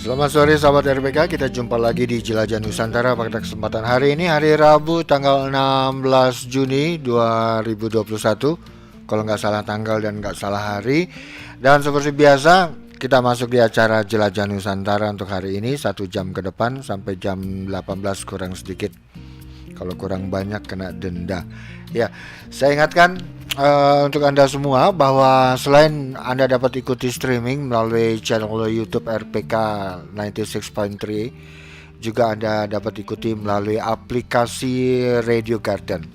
Selamat sore sahabat RPK, kita jumpa lagi di Jelajah Nusantara pada kesempatan hari ini, hari Rabu tanggal 16 Juni 2021. Kalau nggak salah tanggal dan nggak salah hari. Dan seperti biasa kita masuk di acara Jelajah Nusantara untuk hari ini 1 jam ke depan sampai jam 18 kurang sedikit. Kalau kurang banyak kena denda. Ya, saya ingatkan untuk Anda semua bahwa selain Anda dapat ikuti streaming melalui channel YouTube RPK 96.3, juga Anda dapat ikuti melalui aplikasi Radio Garden.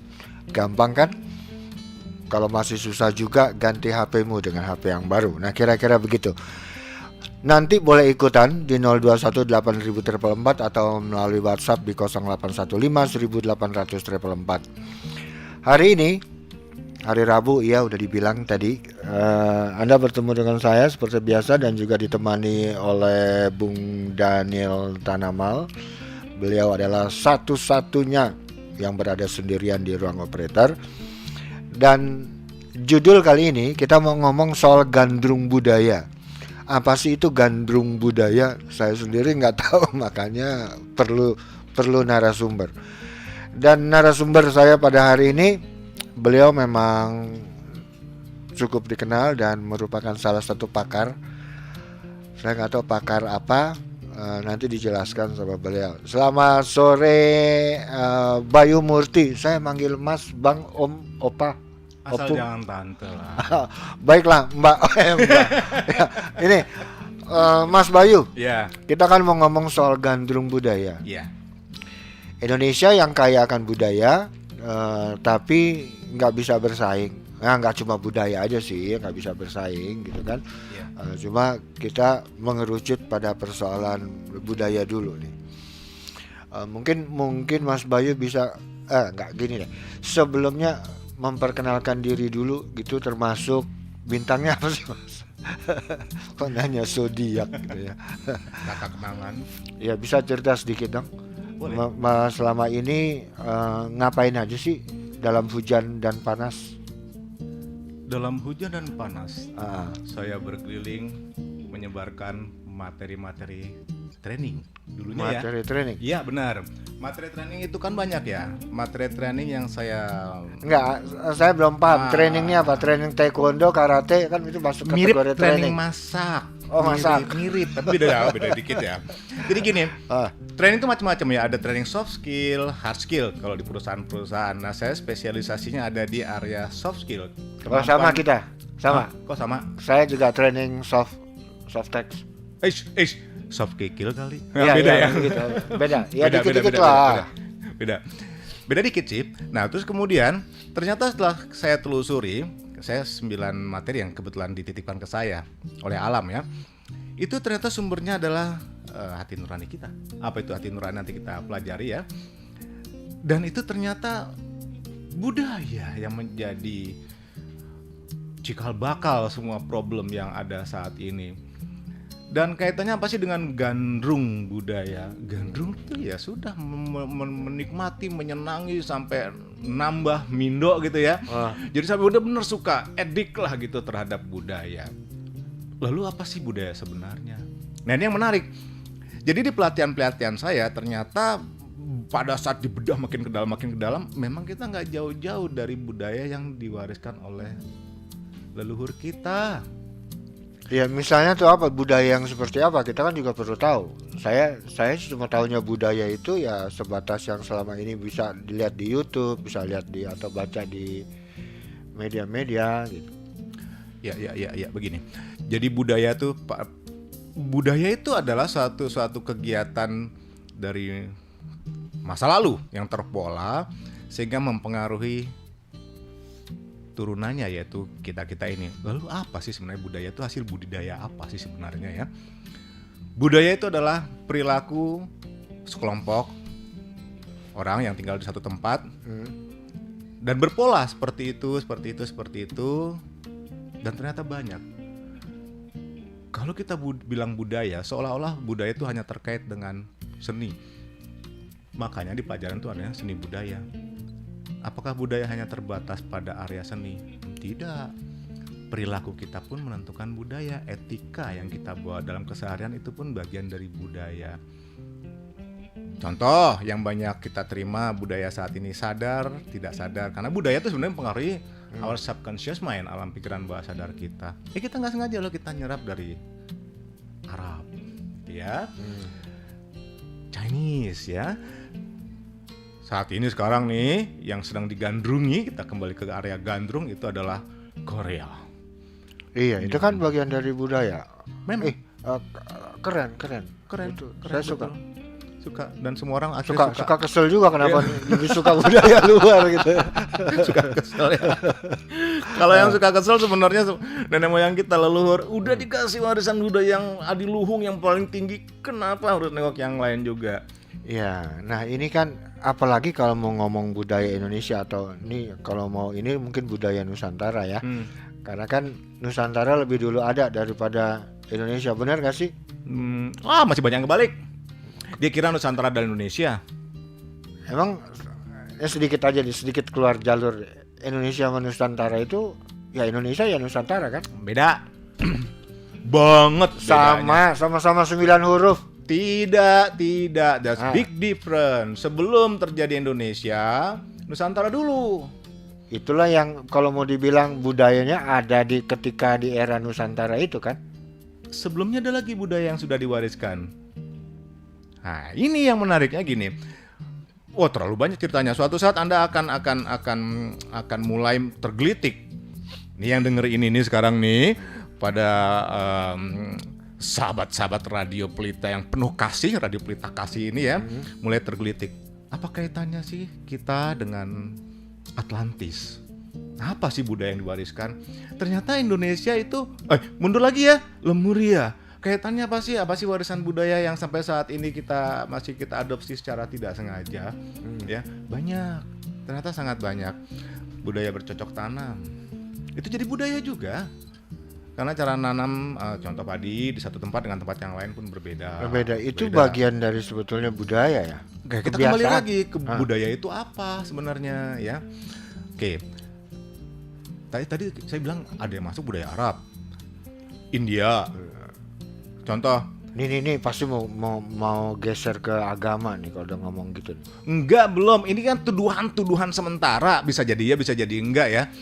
Gampang kan? Kalau masih susah juga, ganti HP-mu dengan HP yang baru. Nah, kira-kira begitu. Nanti boleh ikutan di 02180004 atau melalui WhatsApp di 0815 18000 Hari ini, hari Rabu, ya udah dibilang tadi, Anda bertemu dengan saya seperti biasa dan juga ditemani oleh Bung Daniel Tanamal. Beliau adalah satu-satunya yang berada sendirian di ruang operator. Dan judul kali ini kita mau ngomong soal gandrung budaya. Apa sih itu gandrung budaya? Saya sendiri nggak tahu, makanya perlu narasumber. Dan narasumber saya pada hari ini, beliau memang cukup dikenal dan merupakan salah satu pakar. Saya nggak tahu pakar apa, nanti dijelaskan sama beliau. Selamat sore, Bayu Murti. Saya manggil Mas, Bang, Om, Opa. Asal Opung. jangan tante lah. Baiklah, Mbak. Mbak. Ya, ini Mas Bayu. Ya. Kita kan mau ngomong soal gandrung budaya. Iya. Indonesia yang kaya akan budaya, tapi nggak bisa bersaing. Nah, nggak cuma budaya aja sih, nggak bisa bersaing gitu kan. Iya. Cuma kita mengerucut pada persoalan budaya dulu nih. Mungkin Mas Bayu bisa, nggak gini deh. Sebelumnya memperkenalkan diri dulu gitu, termasuk bintangnya apa sih Mas? Kok nanya zodiak gitu ya. Kakak kenangan. Ya bisa cerita sedikit dong. Boleh. Selama ini ngapain aja sih dalam hujan dan panas? Dalam hujan dan panas, Ah, saya berkeliling menyebarkan materi-materi training dulunya materi training. ya. Iya benar. Materi training itu kan banyak ya. Materi training yang saya Enggak, saya belum paham. Trainingnya apa? Training taekwondo, karate kan itu masuk mirip kategori training training. masak. Oh, masak. Mirip, tapi beda dikit ya. Jadi gini, Ah, training itu macam-macam ya. Ada training soft skill, hard skill kalau di perusahaan-perusasahaan. Nah, saya spesialisasinya ada di area soft skill. oh, sama kita. Sama. Kok sama? Saya juga training soft text. Soft skill kali. Ya, beda ya. Gitu. Beda. Ya Beda, dikit-dikit beda, lah. Beda dikit sih. Nah, terus kemudian ternyata setelah saya telusuri, saya 9 materi yang kebetulan dititipkan ke saya oleh alam ya. Itu ternyata sumbernya adalah hati nurani kita. Apa itu hati nurani, nanti kita pelajari ya. Dan itu ternyata budaya yang menjadi cikal bakal semua problem yang ada saat ini. Dan kaitannya apa sih dengan gandrung budaya? Gandrung itu ya sudah menikmati, menyenangi sampai nambah mindo gitu ya. Jadi sampai benar-benar suka, edik lah gitu terhadap budaya. Lalu apa sih budaya sebenarnya? Nah ini yang menarik. Jadi di pelatihan-pelatihan saya ternyata pada saat dibedah makin ke dalam, memang kita nggak jauh-jauh dari budaya yang diwariskan oleh leluhur kita. Ya misalnya tuh apa budaya yang seperti apa, kita kan juga perlu tahu. Saya cuma tahunya budaya itu ya sebatas yang selama ini bisa dilihat di YouTube, bisa lihat di atau baca di media-media gitu. Ya begini. Jadi budaya itu adalah suatu kegiatan dari masa lalu yang terpola sehingga mempengaruhi turunannya, yaitu kita ini. Lalu apa sih sebenarnya budaya itu? Hasil budidaya apa sih sebenarnya ya? Budaya itu adalah perilaku sekelompok orang yang tinggal di satu tempat dan berpola seperti itu, dan ternyata banyak. Kalau kita bilang budaya, seolah-olah budaya itu hanya terkait dengan seni. Makanya di pelajaran itu ada seni budaya. Apakah budaya hanya terbatas pada area seni? Tidak. perilaku kita pun menentukan budaya, etika yang kita bawa dalam keseharian itu pun bagian dari budaya. Contoh yang banyak kita terima budaya saat ini, sadar, tidak sadar. Karena budaya itu sebenarnya mempengaruhi our subconscious mind, alam pikiran bawah sadar kita. Kita nggak sengaja loh kita nyerap dari Arab, ya, Chinese, ya. Saat ini sekarang nih yang sedang digandrungi, kita kembali ke area gandrung, itu adalah Korea. Iya, itu kan bagian dari budaya. Memang Keren. Betul. Saya suka. Suka, dan semua orang akhirnya Suka kesel juga kenapa lebih suka budaya luar gitu. Suka kesel ya. Kalau yang suka kesel sebenarnya nenek moyang kita leluhur udah dikasih warisan budaya yang adiluhung yang paling tinggi, kenapa harus nengok yang lain juga? Iya, nah ini kan apalagi kalau mau ngomong budaya Indonesia atau ini kalau mau ini mungkin budaya Nusantara ya. Karena kan Nusantara lebih dulu ada daripada Indonesia, benar gak sih? Masih banyak yang kebalik. Dia kira Nusantara adalah Indonesia. Emang sedikit aja nih, sedikit keluar jalur Indonesia sama Nusantara itu ya Indonesia ya Nusantara kan? Beda. Banget bedanya. Sama-sama 9 huruf. Tidak, that's big difference. Sebelum terjadi Indonesia, Nusantara dulu. Itulah yang kalau mau dibilang budayanya ada ketika di era Nusantara itu kan. Sebelumnya ada lagi budaya yang sudah diwariskan. Nah, ini yang menariknya gini. Terlalu banyak ceritanya. Suatu saat Anda akan mulai tergelitik. Ini yang denger ini nih sekarang nih pada sahabat-sahabat Radio Pelita yang penuh kasih, Radio Pelita kasih ini ya, mulai tergelitik. Apa kaitannya sih kita dengan Atlantis? Apa sih budaya yang diwariskan? Ternyata Indonesia itu mundur lagi ya, Lemuria. Kaitannya apa sih? Apa sih warisan budaya yang sampai saat ini masih kita adopsi secara tidak sengaja? Ya, banyak. Ternyata sangat banyak. Budaya bercocok tanam. Itu jadi budaya juga. Karena cara nanam contoh padi di satu tempat dengan tempat yang lain pun berbeda. Itu bagian dari sebetulnya budaya ya. Oke, kita kembali lagi ke budaya itu apa sebenarnya ya. Oke. Tadi saya bilang ada yang masuk budaya Arab, India. Contoh. Nih pasti mau geser ke agama nih kalau udah ngomong gitu. Enggak, belum. Ini kan tuduhan sementara, bisa jadi ya, bisa jadi enggak ya.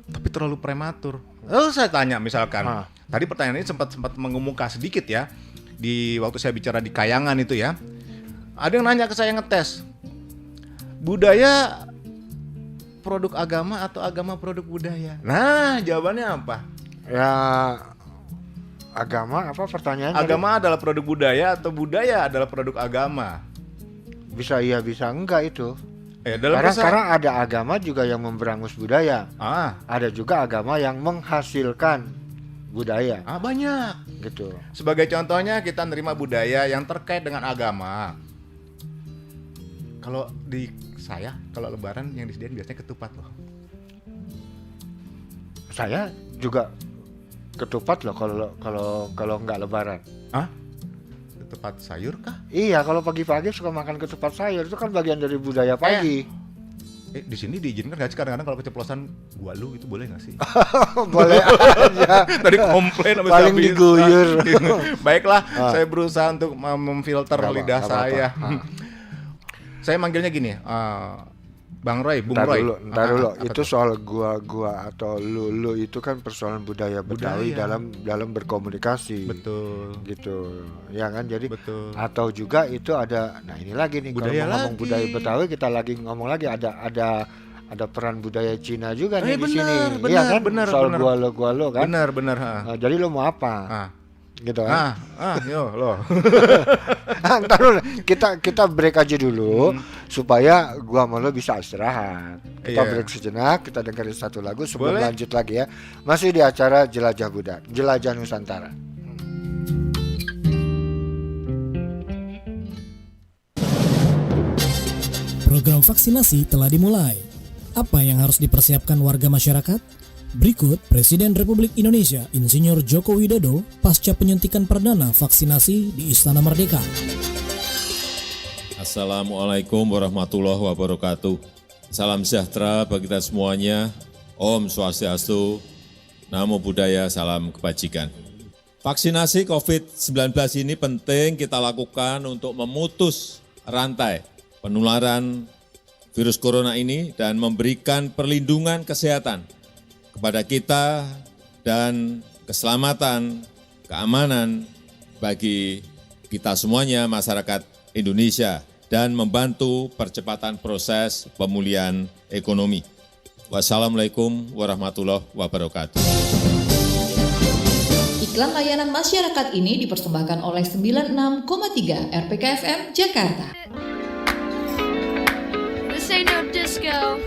Tapi terlalu prematur. Saya tanya misalkan, tadi pertanyaan ini sempat mengemuka sedikit ya di waktu saya bicara di Kayangan itu ya. Ada yang nanya ke saya ngetes, budaya produk agama atau agama produk budaya? Nah, jawabannya apa? Ya, agama apa pertanyaannya? Agama adalah produk budaya atau budaya adalah produk agama? Bisa iya, bisa enggak itu. Karena ada agama juga yang memberangus budaya. Ada juga agama yang menghasilkan budaya. Banyak. Gitu. Sebagai contohnya kita nerima budaya yang terkait dengan agama. Kalau di saya, kalau lebaran yang disediain biasanya ketupat loh. Saya juga ketupat loh kalau nggak lebaran. Ketupat sayur kah? Iya, kalau pagi-pagi suka makan ketupat sayur, itu kan bagian dari budaya pagi. Di sini diizinkan nggak sih? Kadang-kadang kalau keceplosan gua lu itu boleh nggak sih? Boleh aja. Tadi komplain sama paling diguyur. Baiklah, saya berusaha untuk memfilter lidah saya. Saya manggilnya gini, Bang Roy, Bung Roy. Ntar dulu. Itu soal gua atau lu itu kan persoalan budaya Betawi dalam berkomunikasi. Betul. Gitu. Ya kan? Jadi betul. Atau juga itu ada, nah ini lagi nih kalau ngomong budaya Betawi, kita lagi ngomong lagi ada peran budaya Cina juga nih di sini. Iya kan? Soal gua lo kan? Benar. Jadi lo mau apa? Gitu kan? Yo lo. Ntar dulu, kita break aja dulu supaya gua sama lo bisa istirahat. Kita break sejenak, kita dengerin satu lagu sebelum lanjut lagi ya. Masih di acara Jelajah Budak, Jelajah Nusantara. Program vaksinasi telah dimulai. Apa yang harus dipersiapkan warga masyarakat? Berikut Presiden Republik Indonesia Insinyur Joko Widodo pasca penyuntikan perdana vaksinasi di Istana Merdeka. Assalamualaikum warahmatullahi wabarakatuh. Salam sejahtera bagi kita semuanya. Om Swastiastu, Namo Buddhaya, salam kebajikan. Vaksinasi COVID-19 ini penting kita lakukan untuk memutus rantai penularan virus corona ini dan memberikan perlindungan kesehatan kepada kita dan keselamatan, keamanan bagi kita semuanya, masyarakat Indonesia, dan membantu percepatan proses pemulihan ekonomi. Wassalamualaikum warahmatullahi wabarakatuh. Iklan layanan masyarakat ini dipersembahkan oleh 96,3 RPK FM Jakarta. This ain't no disco.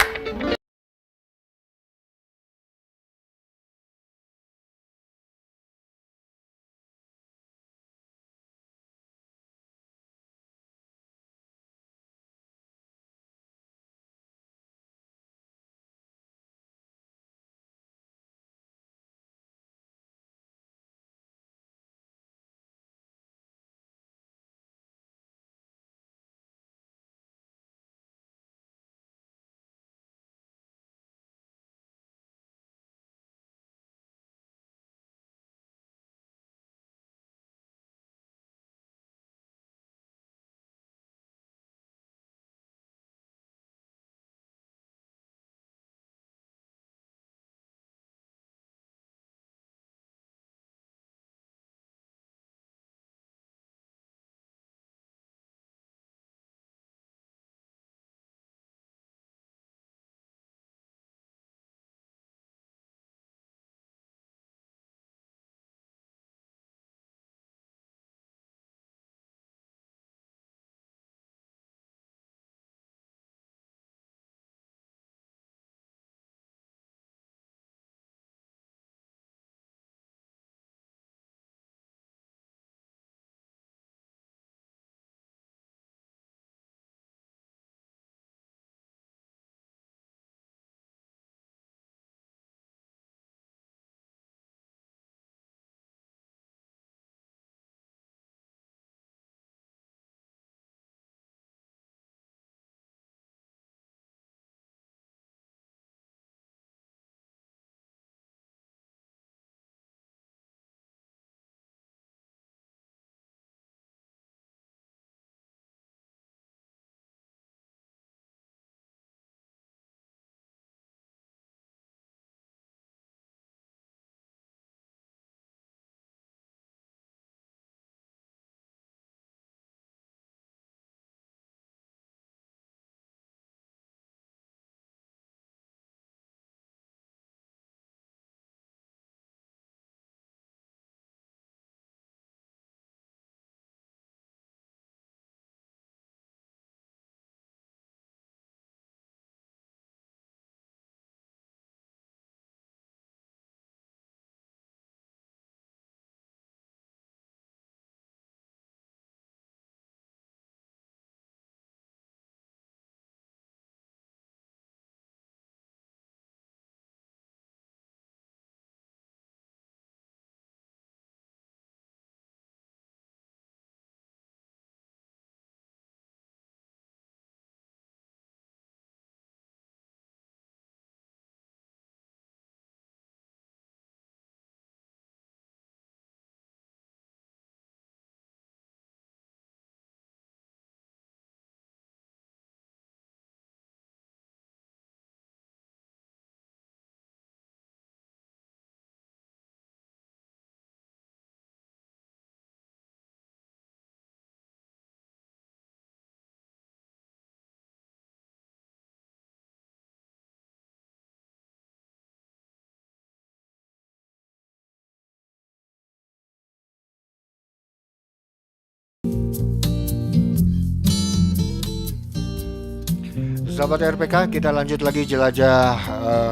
Sahabat RPK, kita lanjut lagi jelajah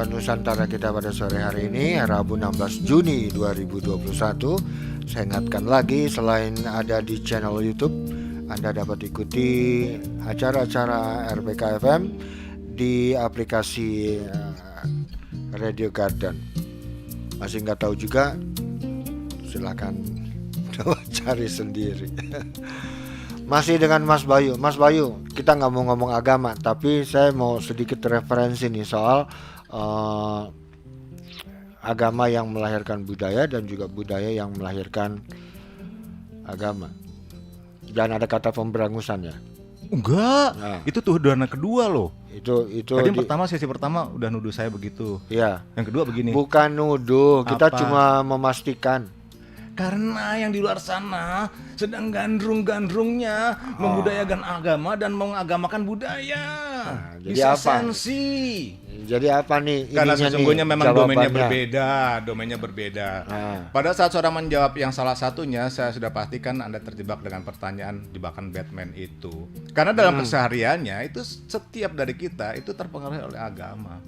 Nusantara kita pada sore hari ini, Rabu 16 Juni 2021. Saya ingatkan lagi, selain ada di channel YouTube, Anda dapat ikuti acara-acara RPK FM di aplikasi Radio Garden. Masih nggak tahu juga? Silakan cari sendiri. Masih dengan Mas Bayu. Mas Bayu, kita nggak mau ngomong agama, tapi saya mau sedikit referensi nih soal agama yang melahirkan budaya dan juga budaya yang melahirkan agama. Jangan ada kata pemberangusan ya. Enggak, Nah. itu tuduhan kedua loh. Itu Tadi sesi pertama udah nuduh saya begitu. ya, Yang kedua begini. bukan nuduh, kita Apa? cuma memastikan. Karena yang di luar sana sedang gandrung-gandrungnya membudayakan agama dan mengagamakan budaya. jadi Bisa apa? sensi. Jadi apa nih? Karena ininya sesungguhnya nih, memang jawabannya? domainnya berbeda. Nah. Pada saat seorang menjawab yang salah satunya, saya sudah pastikan Anda terjebak dengan pertanyaan jebakan Batman itu. Karena dalam kesehariannya itu setiap dari kita itu terpengaruh oleh agama.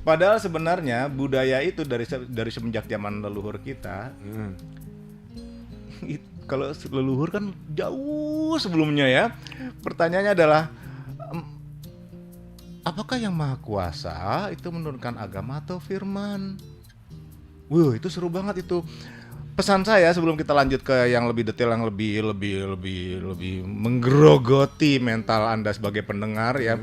Padahal sebenarnya budaya itu dari semenjak zaman leluhur kita. Kalau leluhur kan jauh sebelumnya ya. Pertanyaannya adalah apakah yang Maha Kuasa itu menurunkan agama atau firman? Wuh, itu seru banget itu. Pesan saya sebelum kita lanjut ke yang lebih detail, yang lebih menggerogoti mental Anda sebagai pendengar ya,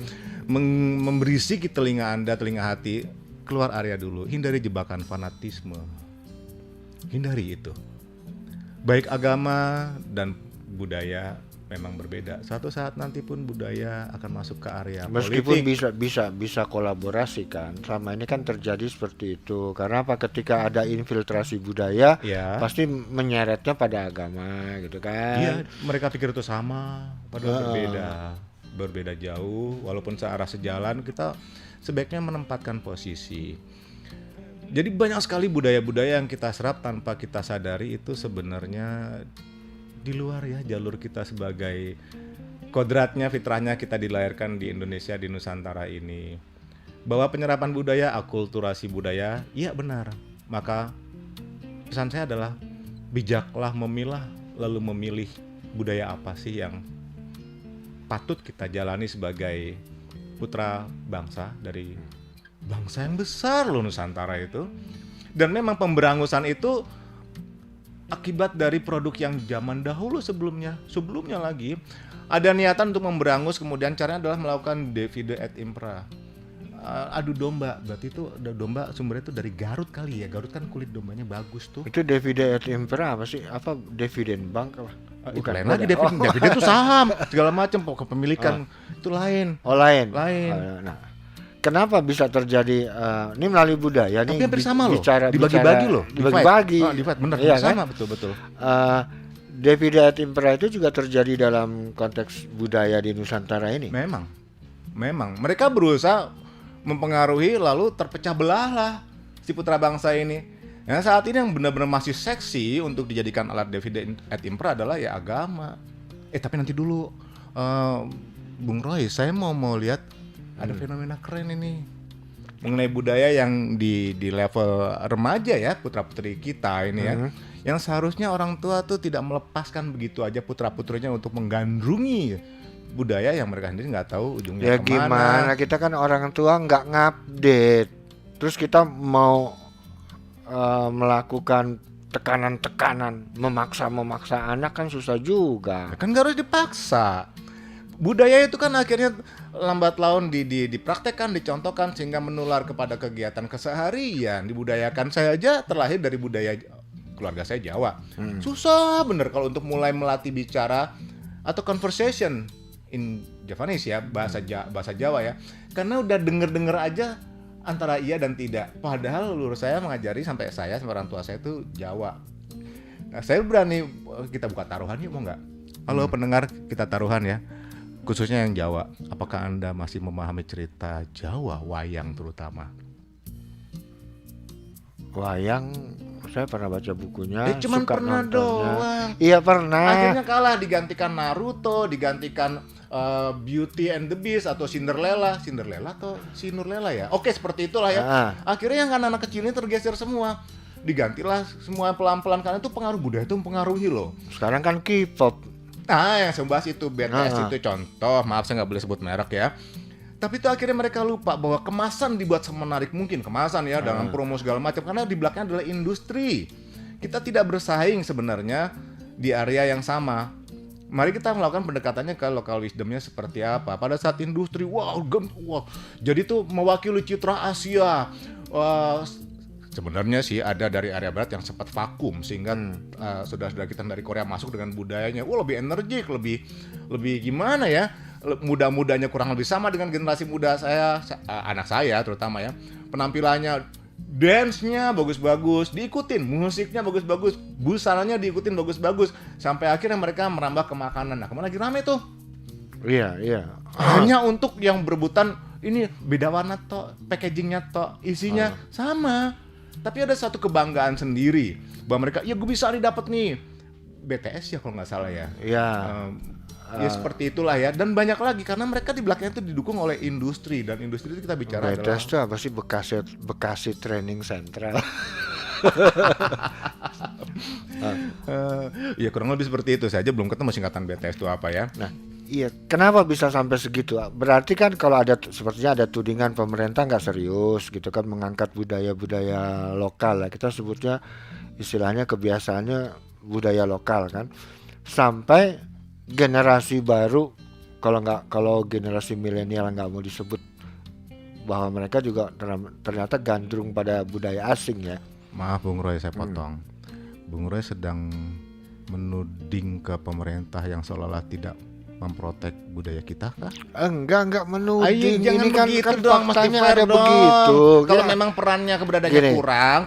memberisik telinga Anda, telinga hati, keluar area dulu, hindari jebakan fanatisme. Hindari itu. Baik agama dan budaya memang berbeda. Suatu saat nanti pun budaya akan masuk ke area Meskipun politik. bisa kolaborasi kan, selama ini kan terjadi seperti itu. Karena apa? Ketika ada infiltrasi budaya, Ya. pasti menyeretnya pada agama, gitu kan? Iya, mereka pikir itu sama, padahal berbeda jauh. Walaupun searah sejalan, kita sebaiknya menempatkan posisi. Jadi banyak sekali budaya-budaya yang kita serap tanpa kita sadari itu sebenarnya di luar ya jalur kita sebagai kodratnya, fitrahnya kita dilahirkan di Indonesia, di Nusantara ini. Bahwa penyerapan budaya, akulturasi budaya, iya benar. Maka pesan saya adalah bijaklah memilah, lalu memilih budaya apa sih yang patut kita jalani sebagai putra bangsa dari bangsa yang besar loh Nusantara itu. Dan memang pemberangusan itu akibat dari produk yang zaman dahulu sebelumnya lagi ada niatan untuk memberangus, kemudian caranya adalah melakukan divide et impera, adu domba. Berarti itu domba sumbernya itu dari Garut kali ya. Garut kan kulit dombanya bagus tuh. Itu divide et impera apa sih? Apa dividen bank apa? Itu lain lagi, divide itu saham segala macam, pokok kepemilikan itu lain. Oh, lain. Nah, kenapa bisa terjadi ini melalui budaya nih? Tapi hampir sama loh. Bicara Dibagi-bagi loh. Dibagi-bagi. Divide bener, Iya, sama kan? betul. Divide et impera itu juga terjadi dalam konteks budaya di Nusantara ini. Memang mereka berusaha mempengaruhi, lalu terpecah belah lah si putra bangsa ini. Nah, saat ini yang benar-benar masih seksi untuk dijadikan alat divide et impera adalah ya agama. Tapi nanti dulu, Bung Roy, saya mau lihat ada fenomena keren ini mengenai budaya yang di level remaja ya, putra putri kita ini ya, yang seharusnya orang tua tuh tidak melepaskan begitu aja putra putrinya untuk menggandrungi budaya yang mereka sendiri nggak tahu ujungnya Ya kemana. gimana, kita kan orang tua nggak ngupdate, terus kita mau melakukan tekanan-tekanan, memaksa anak kan susah juga. Kan nggak harus dipaksa. Budaya itu kan akhirnya lambat laun dipraktekkan, dicontohkan sehingga menular kepada kegiatan keseharian. Dibudayakan. Saya aja terlahir dari budaya keluarga saya Jawa. Susah bener kalau untuk mulai melatih bicara atau conversation in Javanese ya, bahasa Jawa ya. Karena udah denger aja antara iya dan tidak. Padahal leluhur saya mengajari sampai orang tua saya itu Jawa. Nah, saya berani, kita buka taruhan yuk, mau nggak? Halo pendengar, kita taruhan ya. Khususnya yang Jawa. Apakah Anda masih memahami cerita Jawa, wayang terutama? Wayang, saya pernah baca bukunya. Cuman suka pernah nontonnya. doang. Iya pernah. Akhirnya kalah, digantikan Naruto, digantikan Beauty and the Beast atau Cinderella atau Sinurlela ya. Oke, seperti itulah ya. Akhirnya yang anak-anak kecil ini tergeser semua. Digantilah semua pelan-pelan karena itu pengaruh budaya itu mempengaruhi loh. Sekarang kan K-pop. Nah, yang saya bahas itu BTS itu contoh. Maaf saya nggak boleh sebut merek ya. Tapi itu akhirnya mereka lupa bahwa kemasan dibuat semenarik mungkin, kemasan ya dengan promo segala macam, karena di belakangnya adalah industri. Kita tidak bersaing sebenarnya di area yang sama. Mari kita melakukan pendekatannya ke local wisdomnya seperti apa. Pada saat industri, wah, jadi tuh mewakili citra Asia, Sebenarnya sih ada dari area barat yang sempat vakum sehingga saudara-saudara kita dari Korea masuk dengan budayanya, lebih energik, lebih gimana ya, muda-mudanya kurang lebih sama dengan generasi muda saya, anak saya terutama ya, penampilannya, dance-nya bagus-bagus, diikutin, musiknya bagus-bagus, busananya diikutin bagus-bagus, sampai akhirnya mereka merambah ke makanan. Nah, kemarin lagi rame tuh. Iya. Hanya untuk yang berebutan ini beda warna toh, packagingnya toh, isinya sama. Tapi ada satu kebanggaan sendiri bahwa mereka, ya gue bisa nih dapat nih BTS ya kalau nggak salah ya. Iya. Ya seperti itulah ya, dan banyak lagi karena mereka di belakangnya itu didukung oleh industri, dan industri itu kita bicara BTS itu apa sih? Bekasi Training Central. Ya kurang lebih seperti itu. Saya aja belum ketemu singkatan BTS itu apa ya. Nah, iya, kenapa bisa sampai segitu? Berarti kan kalau sepertinya ada tudingan pemerintah nggak serius gitu kan mengangkat budaya-budaya lokal lah. Kita sebutnya istilahnya kebiasaannya budaya lokal kan. Sampai generasi baru, kalau generasi milenial nggak mau disebut, bahwa mereka juga ternyata gandrung pada budaya asing ya. Maaf Bung Roy, saya potong. Bung Roy sedang menuding ke pemerintah yang seolah-olah tidak memprotek budaya kita kah? Enggak menuding. Jangan ini kan begitu dong, mesti faktanya fair ada dong. begitu. Kalau Ya, memang perannya keberadaannya Gini.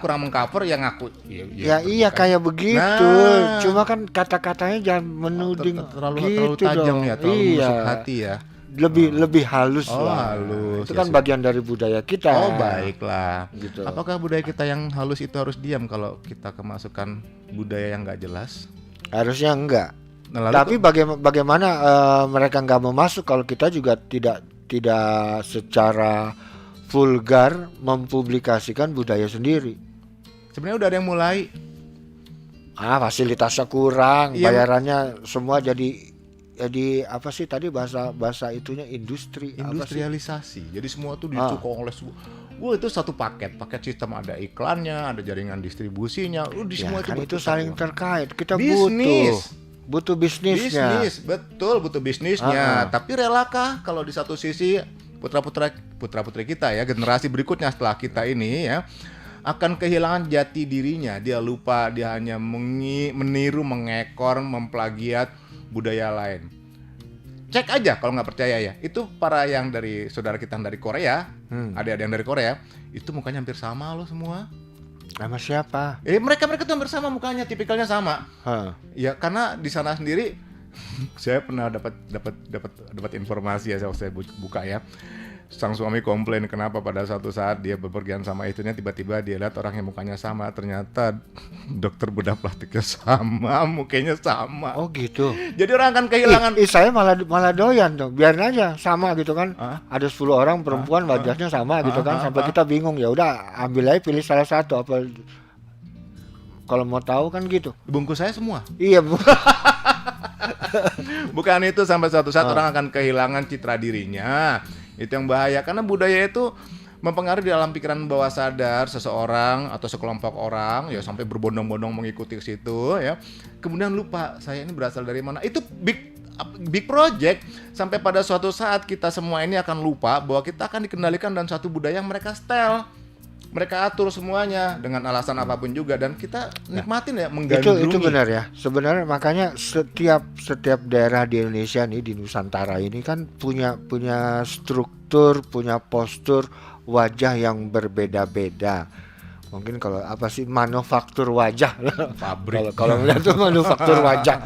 kurang mengcover ya ngaku. ya iya kayak begitu. Nah. Cuma kan kata-katanya jangan menuding terlalu gitu tajam dong. ya, terlalu Iya. menusuk hati ya. Lebih halus Oh, lah. halus. Itu Ya, kan bagian dari budaya kita. Oh baiklah. Gitu. Apakah budaya kita yang halus itu harus diam kalau kita kemasukan budaya yang nggak jelas? Harusnya enggak. Nah, lalu Tapi bagaimana mereka nggak mau masuk kalau kita juga tidak secara vulgar mempublikasikan budaya sendiri. sebenarnya udah ada yang mulai. Fasilitasnya kurang, Iya. bayarannya semua jadi apa sih tadi bahasa itunya industri apa sih? Industrialisasi. Jadi semua tuh didukung oleh itu satu paket sistem, ada iklannya, ada jaringan distribusinya. Di Ya, semua kan itu betul saling semua. terkait. Kita Bisnis. butuh bisnisnya. Bisnis, betul butuh bisnisnya. Tapi relakah kalau di satu sisi putra-putri kita ya, generasi berikutnya setelah kita ini ya, akan kehilangan jati dirinya. Dia lupa, dia hanya meniru, mengekor, memplagiat budaya lain. Cek aja kalau nggak percaya ya. Itu para yang dari saudara kita yang dari Korea, ada yang dari Korea, itu mukanya hampir sama loh semua. Sama siapa? Mereka tuh hampir sama mukanya, tipikalnya sama. Ya karena di sana sendiri saya pernah dapat informasi ya, saya buka ya. Sang suami komplain kenapa pada suatu saat dia bepergian sama istrinya, tiba-tiba dia lihat orang yang mukanya sama, ternyata dokter bedah plastiknya sama, mukanya sama. Oh gitu. Jadi orang akan kehilangan. Saya malah doyan dong. Biarin aja sama gitu kan. Ah? Ada 10 orang perempuan wajahnya sama gitu kan, sampai kita bingung. Ya udah ambil aja, pilih salah satu apa. Kalau mau tahu kan gitu. Bungkus saya semua. Iya, Bukan itu, sampai suatu saat orang akan kehilangan citra dirinya. Itu yang bahaya, karena budaya itu mempengaruhi dalam pikiran bawah sadar seseorang atau sekelompok orang ya, sampai berbondong-bondong mengikuti ke situ ya. Kemudian lupa saya ini berasal dari mana. Itu big project, sampai pada suatu saat kita semua ini akan lupa bahwa kita akan dikendalikan dan satu budaya yang mereka setel. Mereka atur semuanya dengan alasan apapun juga, dan kita nikmatin ya, menggandrungi. itu benar ya. Sebenarnya makanya setiap daerah di Indonesia nih, di Nusantara ini kan punya struktur, punya postur wajah yang berbeda-beda. Mungkin kalau apa sih, manufaktur wajah. Pabrik. Kalau melihat tuh manufaktur wajah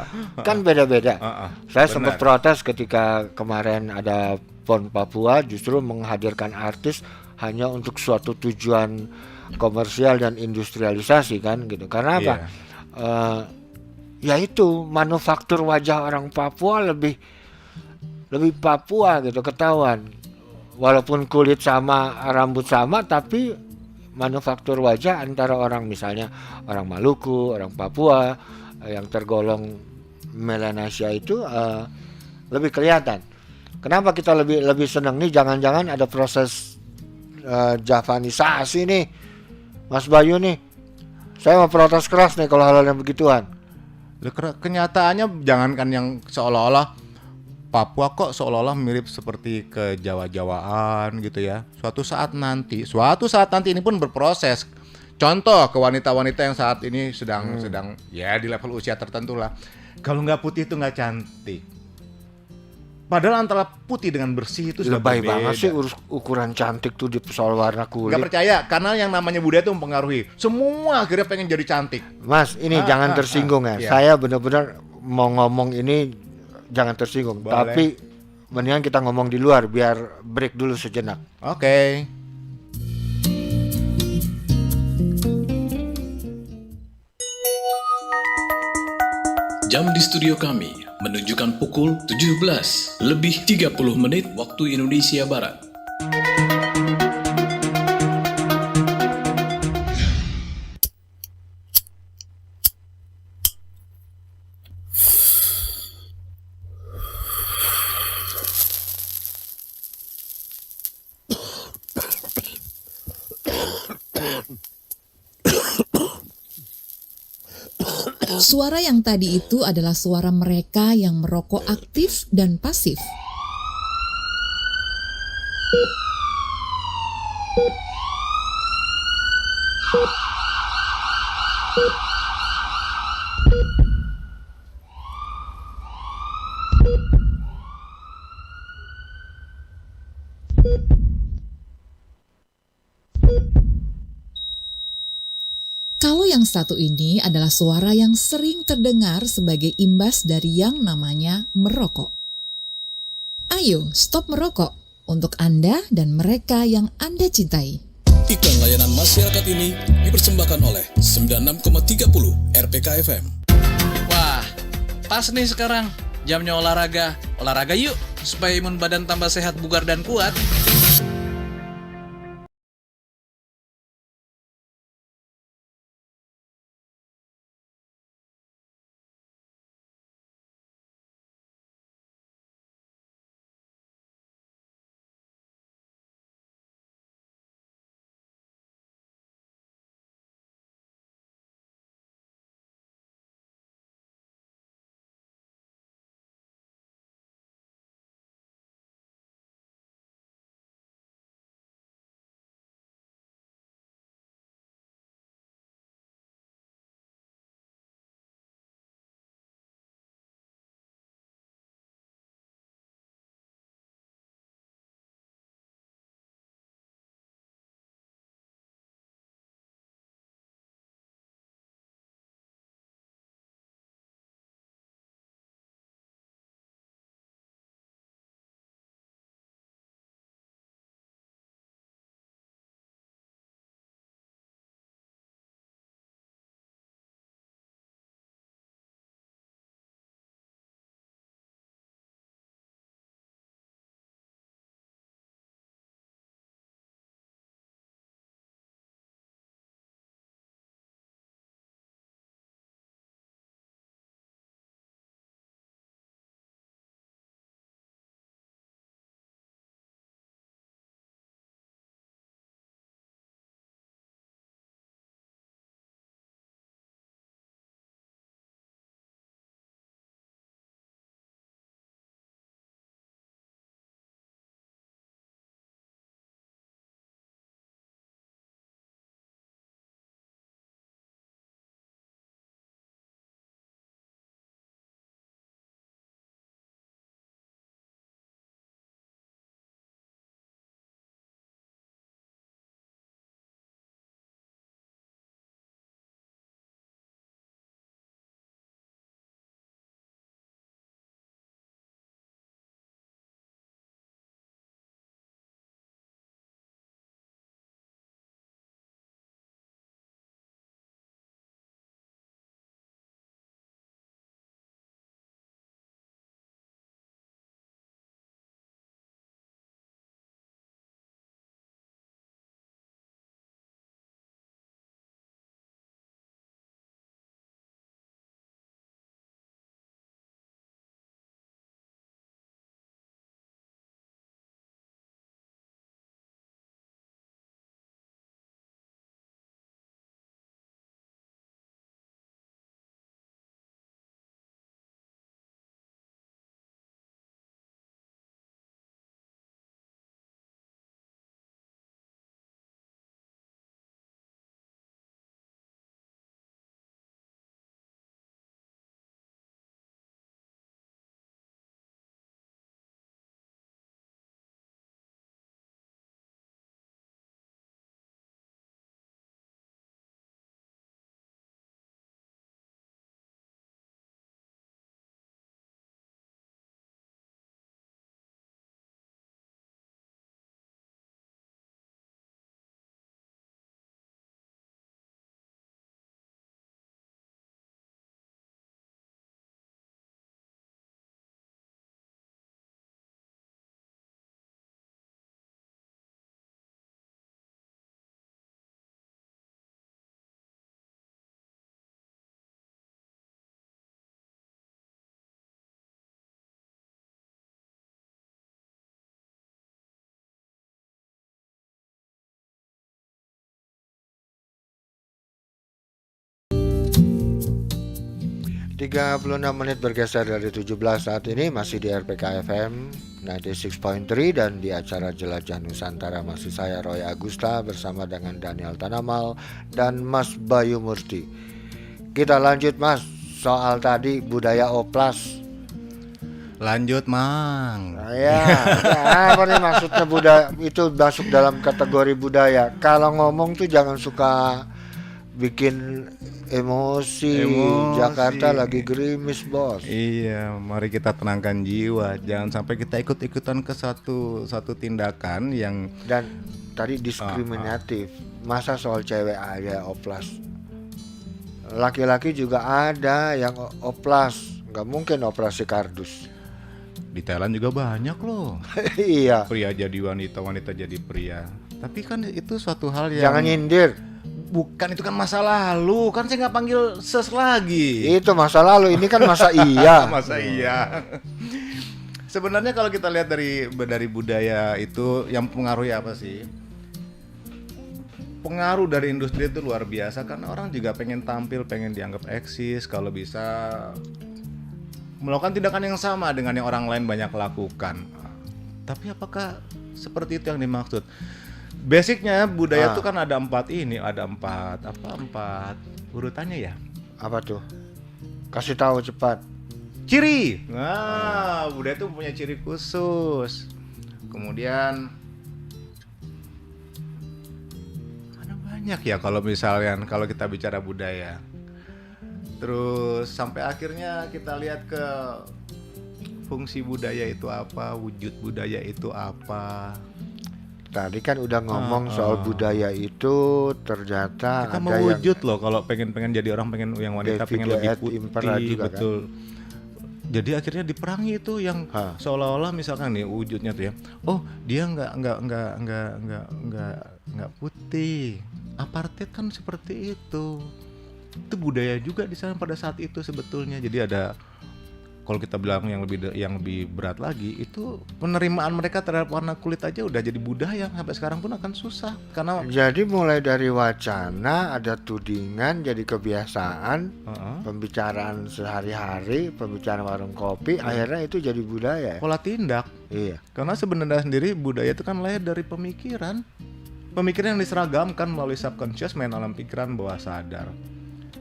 kan beda-beda. Saya sempat protes ketika kemarin ada PON Papua justru menghadirkan artis hanya untuk suatu tujuan komersial dan industrialisasi kan gitu. Karena apa? Ya itu manufaktur wajah orang Papua lebih Papua gitu, ketahuan. Walaupun kulit sama, rambut sama, tapi manufaktur wajah antara orang, misalnya orang Maluku, orang Papua yang tergolong Melanesia itu lebih kelihatan. Kenapa kita lebih senang nih? Jangan-jangan ada proses Javanisasi nih, Mas Bayu nih. Saya mau protes keras nih kalau hal-hal yang begituan. Kenyataannya jangankan yang seolah-olah Papua kok seolah-olah mirip seperti ke Jawa-Jawaan gitu ya. Suatu saat nanti ini pun berproses. contoh ke wanita-wanita yang saat ini sedang ya di level usia tertentu lah. Kalau nggak putih itu nggak cantik. Padahal antara putih dengan bersih itu sudah Lebay berbeda. banget sih ukuran cantik tuh di soal warna kulit. Nggak percaya, karena yang namanya budaya itu mempengaruhi. Semua akhirnya pengen jadi cantik. Mas, ini jangan tersinggung ya. Iya. Saya benar-benar mau ngomong ini jangan tersinggung. Boleh. Tapi mendingan kita ngomong di luar biar break dulu sejenak. Oke. Jam di studio kami menunjukkan pukul 17 lebih 30 menit waktu Indonesia Barat. Suara yang tadi itu adalah suara mereka yang merokok aktif dan pasif. Kalau yang satu ini adalah suara yang sering terdengar sebagai imbas dari yang namanya merokok. Ayo, stop merokok untuk Anda dan mereka yang Anda cintai. Iklan layanan masyarakat ini dipersembahkan oleh 96,30 RPK FM. Wah, pas nih sekarang. Jamnya olahraga. Olahraga yuk, supaya imun badan tambah sehat, bugar, dan kuat. 36 menit bergeser dari 17 saat ini, masih di RPK FM 96.3 dan di acara Jelajah Nusantara masih saya Roy Agusta bersama dengan Daniel Tanamal dan Mas Bayu Murti. Kita lanjut Mas, soal tadi budaya oplas. Lanjut Mang. Apa nih maksudnya budaya itu masuk dalam kategori budaya. Kalau ngomong tuh jangan suka bikin emosi. Jakarta lagi gerimis bos. Iya, mari kita tenangkan jiwa. Jangan sampai kita ikut-ikutan ke satu tindakan yang Dan tadi diskriminatif. Masa soal cewek aja oplas, laki-laki juga ada yang oplas. Nggak mungkin operasi kardus. di Thailand juga banyak loh. Iya. Pria jadi wanita, wanita jadi pria. Tapi kan itu suatu hal yang Jangan nyindir. bukan, itu kan masa lalu. Kan saya nggak panggil ses lagi. Itu masa lalu, ini kan masa iya. Masa iya. Sebenarnya kalau kita lihat dari budaya itu yang pengaruhi apa sih? Pengaruh dari industri itu luar biasa karena orang juga pengen tampil, pengen dianggap eksis, kalau bisa melakukan tindakan yang sama dengan yang orang lain banyak lakukan. Tapi apakah seperti itu yang dimaksud? Basicnya budaya itu kan ada empat urutannya ya? Apa tuh? Kasih tahu cepat. Ciri. Nah, budaya itu punya ciri khusus. Kemudian ada banyak ya kalau kita bicara budaya. Terus sampai akhirnya kita lihat ke fungsi budaya itu apa, wujud budaya itu apa. Tadi kan udah ngomong soal budaya itu ternyata Kita ada mau yang wujud loh, kalau pengen jadi orang, pengen yang wanita pengen lebih Impera putih, juga, betul. Jadi akhirnya diperangi itu yang seolah-olah misalkan nih wujudnya tuh ya, oh dia nggak putih, apartheid kan seperti itu budaya juga di sana pada saat itu sebetulnya. Jadi ada, kalau kita bilang yang lebih berat lagi, itu penerimaan mereka terhadap warna kulit aja udah jadi budaya, sampai sekarang pun akan susah karena jadi mulai dari wacana, ada tudingan, jadi kebiasaan, pembicaraan sehari-hari, pembicaraan warung kopi, akhirnya itu jadi budaya. pola tindak. Iya. Karena sebenarnya sendiri budaya itu kan lahir dari pemikiran yang diseragamkan melalui subconscious, main alam pikiran bawah sadar.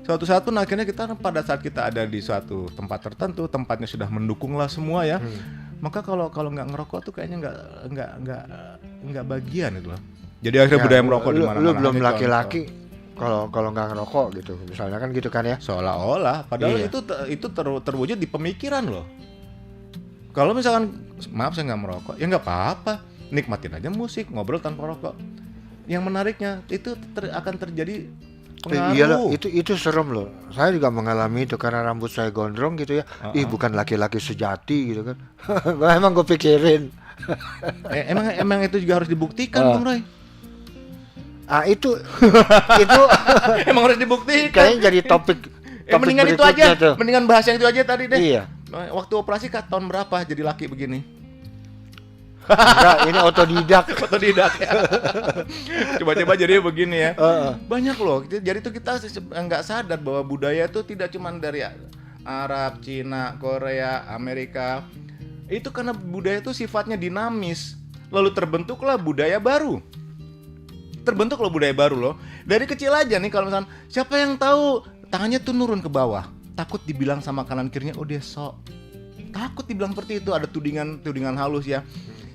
Suatu saat pun akhirnya pada saat kita ada di suatu tempat tertentu, tempatnya sudah mendukung lah semua ya. Maka kalau nggak ngerokok tuh kayaknya nggak bagian itu loh. Jadi akhirnya budaya merokok di mana-mana. Lu belum laki-laki kalau nggak ngerokok gitu, misalnya kan gitu kan ya. Seolah-olah, padahal itu terwujud di pemikiran loh. Kalau misalkan maaf saya nggak merokok, ya nggak apa-apa, nikmatin aja musik, ngobrol tanpa rokok. Yang menariknya itu akan terjadi pengaruh. Iyalah, itu serem loh. Saya juga mengalami itu karena rambut saya gondrong gitu ya. Ih, bukan laki-laki sejati gitu kan. Emang gue pikirin. emang itu juga harus dibuktikan, Bung Roy. Itu Emang harus dibuktikan. kayaknya jadi topik Mendingan itu berikutnya aja tuh. Mendingan bahas yang itu aja tadi deh. Iya. Waktu operasi tahun berapa jadi laki begini? Enggak, ini otodidak. Otodidak ya. Coba-coba jadi begini ya. Banyak loh. Jadi itu kita nggak sadar bahwa budaya itu tidak cuma dari Arab, Cina, Korea, Amerika. Itu karena budaya itu sifatnya dinamis. Lalu terbentuklah budaya baru. Loh. Dari kecil aja nih, kalau misalnya siapa yang tahu tangannya tuh nurun ke bawah, takut dibilang sama kanan kirinya, oh dia sok. Takut dibilang seperti itu, ada tudingan halus ya.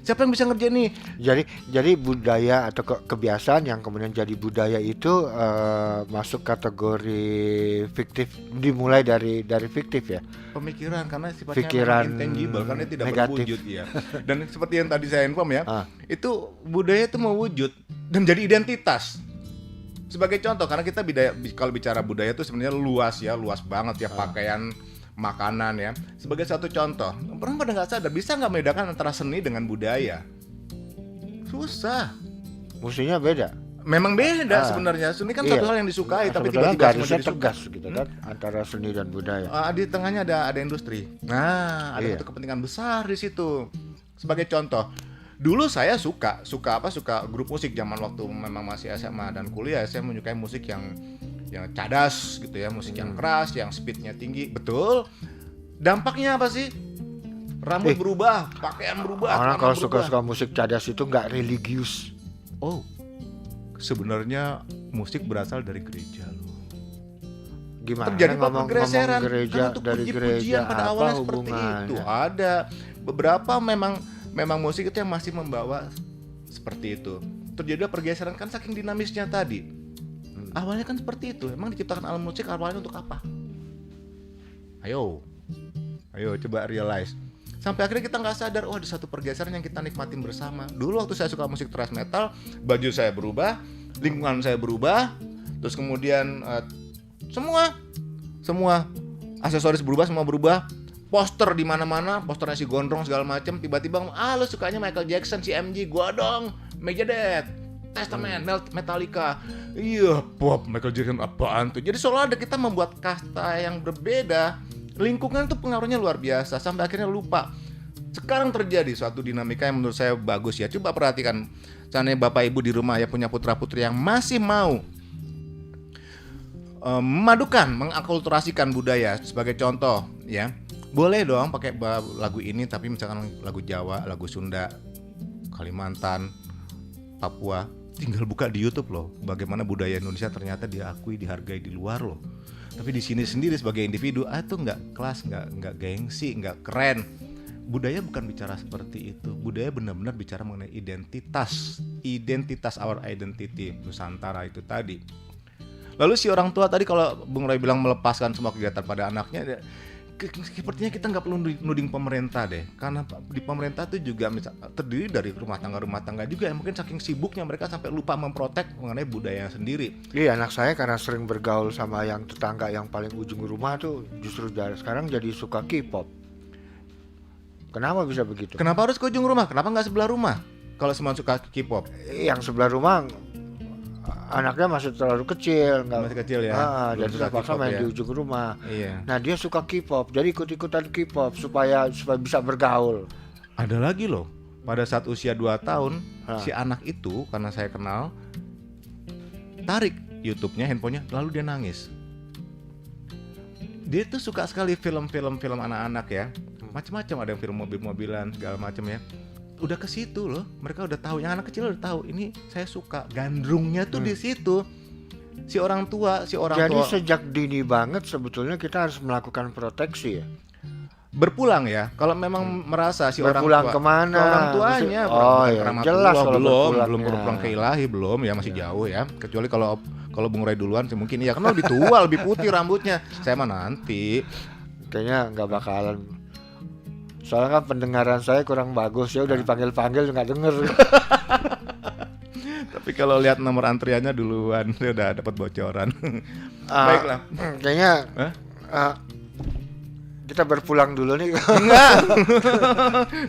Siapa yang bisa ngerjain nih? Jadi budaya atau kebiasaan yang kemudian jadi budaya itu masuk kategori fiktif, dimulai dari fiktif ya. Pemikiran, karena sifatnya Pikiran intangible, karena tidak negatif. berwujud ya. Dan seperti yang tadi saya inform ya, itu budaya itu mewujud dan jadi identitas. Sebagai contoh, karena kita kalau bicara budaya itu sebenarnya luas banget ya, pakaian, makanan ya. Sebagai satu contoh, orang pada nggak sadar, bisa nggak membedakan antara seni dengan budaya? Susah. Mestinya beda. Memang beda sebenarnya. Seni kan satu hal yang disukai, tapi sebetulnya tiba-tiba semua garisnya jadi suka. tegas gitu kan antara seni dan budaya. Di tengahnya ada industri. Nah, ada satu kepentingan besar di situ. Sebagai contoh, dulu saya suka grup musik zaman waktu memang masih SMA dan kuliah. Saya menyukai musik yang yang cadas gitu ya, musik yang keras, yang speednya tinggi, betul. Dampaknya apa sih? Rambut berubah, pakaian berubah, Orang celana kalau berubah. suka-suka musik cadas itu nggak religius. Oh, sebenarnya musik berasal dari gereja loh. Gimana Terjadi ngomong pergeseran gereja karena untuk dari puji-pujian gereja pada apa awalnya seperti hubungannya? itu. Ada beberapa memang musik itu yang masih membawa seperti itu. Terjadi pergeseran kan saking dinamisnya tadi. Awalnya kan seperti itu. Emang diciptakan alat musik awalnya untuk apa? Ayo coba realize. Sampai akhirnya kita nggak sadar, ada satu pergeseran yang kita nikmatin bersama. Dulu waktu saya suka musik thrash metal, baju saya berubah, lingkungan saya berubah, terus kemudian semua aksesoris berubah, semua berubah. Poster di mana-mana, posternya si Gondrong segala macam. Tiba-tiba, lo sukanya Michael Jackson, si MG, gua dong, Megadeth, Testament, Metallica. Iya, pop, Michael Jackson apaan tuh? Jadi seolah ada kita membuat kasta yang berbeda. Lingkungan tuh pengaruhnya luar biasa sampai akhirnya lupa. Sekarang terjadi suatu dinamika yang menurut saya bagus ya. Coba perhatikan, seandainya Bapak Ibu di rumah ya punya putra-putri yang masih mau memadukan, mengakulturasikan budaya. Sebagai contoh ya, boleh dong pakai lagu ini tapi misalkan lagu Jawa, lagu Sunda, Kalimantan, Papua, tinggal buka di YouTube loh. Bagaimana budaya Indonesia ternyata diakui, dihargai di luar loh. Tapi di sini sendiri sebagai individu, itu nggak kelas, nggak gengsi, nggak keren. Budaya bukan bicara seperti itu. Budaya benar-benar bicara mengenai identitas, our identity Nusantara itu tadi. Lalu si orang tua tadi kalau Bung Roy bilang melepaskan semua kegiatan pada anaknya, sepertinya kita nggak perlu nuding pemerintah deh, karena di pemerintah itu juga terdiri dari rumah tangga juga yang mungkin saking sibuknya mereka sampai lupa memprotek mengenai budaya sendiri. Iya, anak saya karena sering bergaul sama yang tetangga yang paling ujung rumah tuh justru sekarang jadi suka K-pop. Kenapa bisa begitu? Kenapa harus ke ujung rumah? Kenapa nggak sebelah rumah? Kalau semua suka K-pop, Yang sebelah rumah anaknya masih terlalu kecil, masih kecil ya. jadi suka terpaksa K-pop main ya. di ujung rumah. Iya. Nah dia suka K-pop, jadi ikut-ikutan K-pop supaya bisa bergaul. Ada lagi loh, pada saat usia 2 tahun, si anak itu karena saya kenal, tarik YouTube-nya, handphonenya, lalu dia nangis. Dia tuh suka sekali film anak-anak ya, macam-macam, ada yang film mobil-mobilan segala macam ya. Udah ke situ loh, mereka udah tahu, yang anak kecil udah tahu, ini saya suka, gandrungnya tuh di situ. Si orang tua. Jadi sejak dini banget sebetulnya kita harus melakukan proteksi ya. Berpulang ya, kalau memang merasa si Berpulang orang tua kemana? ke orang tuanya, Jelas kalau belum berpulang ke ilahi, belum ya, masih jauh ya. Kecuali kalau Bung Roy duluan sih mungkin iya, karena lebih tua, lebih putih rambutnya. Saya mah nanti. Kayaknya nggak bakalan. Soalnya kan pendengaran saya kurang bagus ya, udah dipanggil-panggil nggak denger. Tapi kalau lihat nomor antriannya duluan, saya udah dapat bocoran. Baiklah. Kayaknya kita berpulang dulu nih.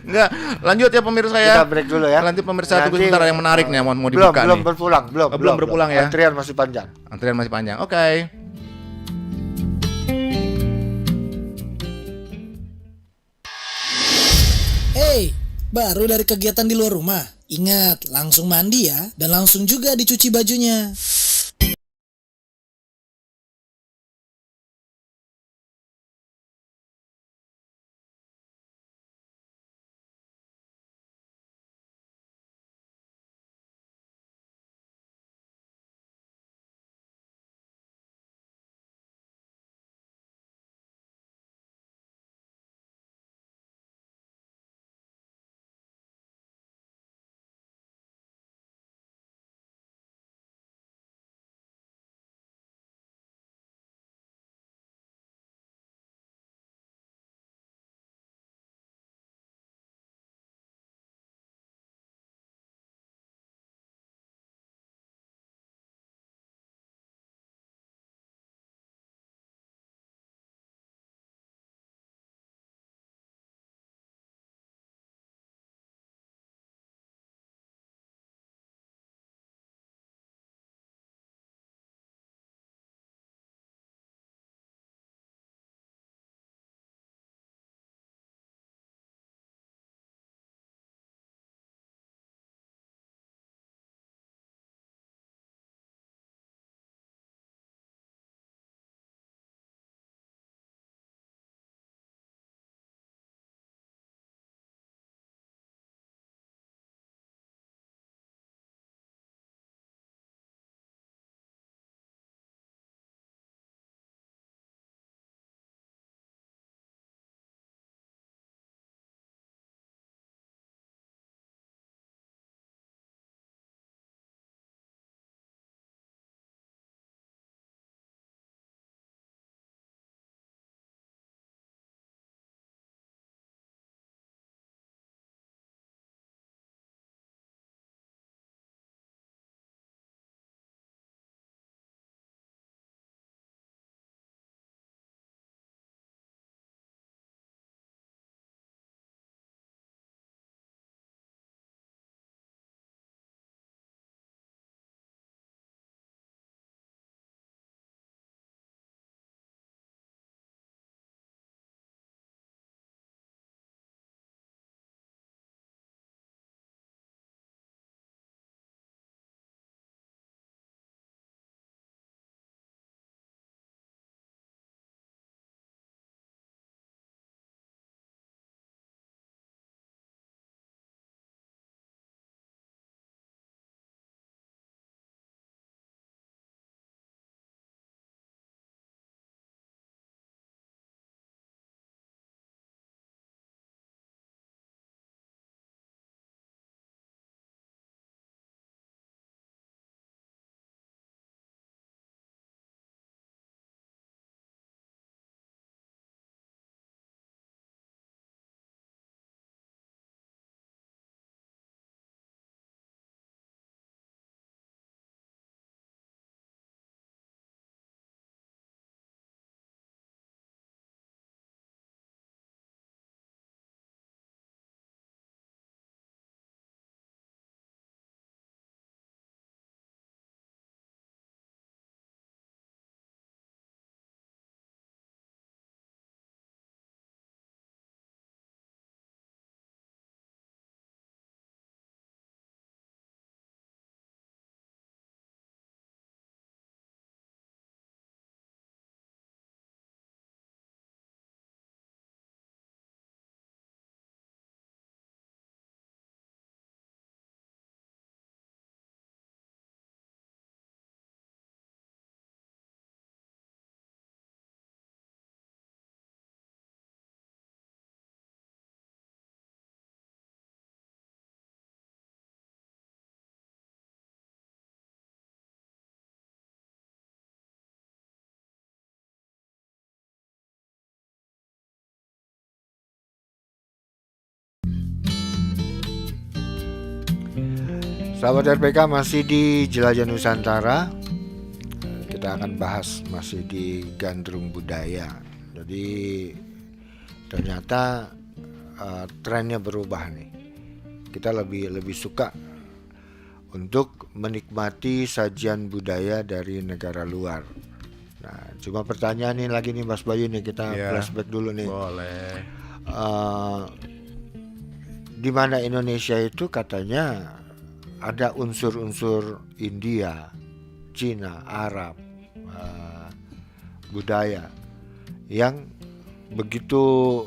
Enggak. Lanjut ya pemirsa ya. Kita break dulu ya. Nanti pemirsa tunggu sebentar yang menarik nih mau dibuka belum nih. Belum berpulang ya. Antrian masih panjang. Oke. Hey, baru dari kegiatan di luar rumah? Ingat, langsung mandi ya, dan langsung juga dicuci bajunya. Sahabat RPK, masih di Jelajah Nusantara. Kita akan bahas masih di gandrung budaya. Jadi ternyata trennya berubah nih. Kita lebih suka untuk menikmati sajian budaya dari negara luar. Nah, cuma pertanyaan nih lagi nih Mas Bayu nih, kita flashback dulu nih. Boleh. Di mana Indonesia itu katanya ada unsur-unsur India, Cina, Arab, budaya yang begitu